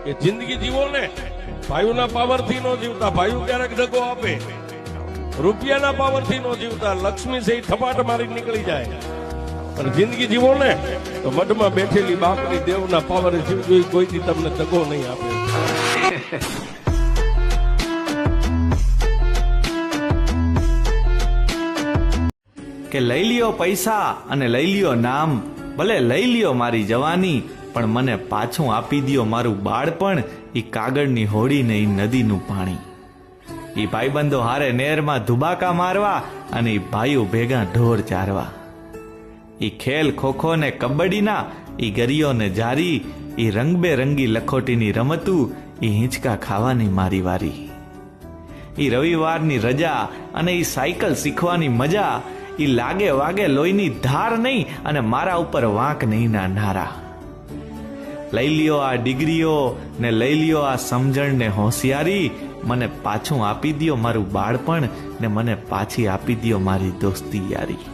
કે જિંદગી જીવો ને ભાઈઓના પાવરથી નો જીવતા, ભાઈઓ ક્યારેક દગો આપે, રૂપિયાના પાવરથી નો જીવતા, લક્ષ્મી છે થપાટ મારી નીકળી જાય, પણ જિંદગી જીવો ને તો મઢમાં બેઠેલી બાપની દેવના પાવરે જીવજો, કોઈથી તમને દગો નહીં આપે. કે લઈ લ્યો પૈસા અને લઈ લ્યો નામ, ભલે લઈ લ્યો મારી જવાની, પણ મને પાછું આપી દ્યો મારું બાળપણ, ઈ કાગળની હોડી ને ઈ નદીનું પાણી. ઈ ભાઈબંધો હારે નેરમાં ધુબાકા મારવા અને ઈ ભાઈઓ ભેગા ઢોર ચારવા. ઈ ખેલ ખોખો ને કબડ્ડીના, ઈ ગરીઓ ને જારી, ઈ રંગબેરંગી લખોટીની રમતું, ઈ હિંચકા ખાવાની મારી વારી. ઈ રવિવારની રજા અને ઈ સાયકલ શીખવાની મજા, ઈ લાગે વાગે લોહીની ધાર નહીં અને મારા ઉપર વાંક નહીં ના નારા. લઈ લ્યો આ ડિગ્રીઓ ને લઈ લ્યો આ સમજણ ને હોશિયારી, મને પાછું આપી દ્યો મારું બાળપણ ને મને પાછી આપી દ્યો મારી દોસ્તી યારી.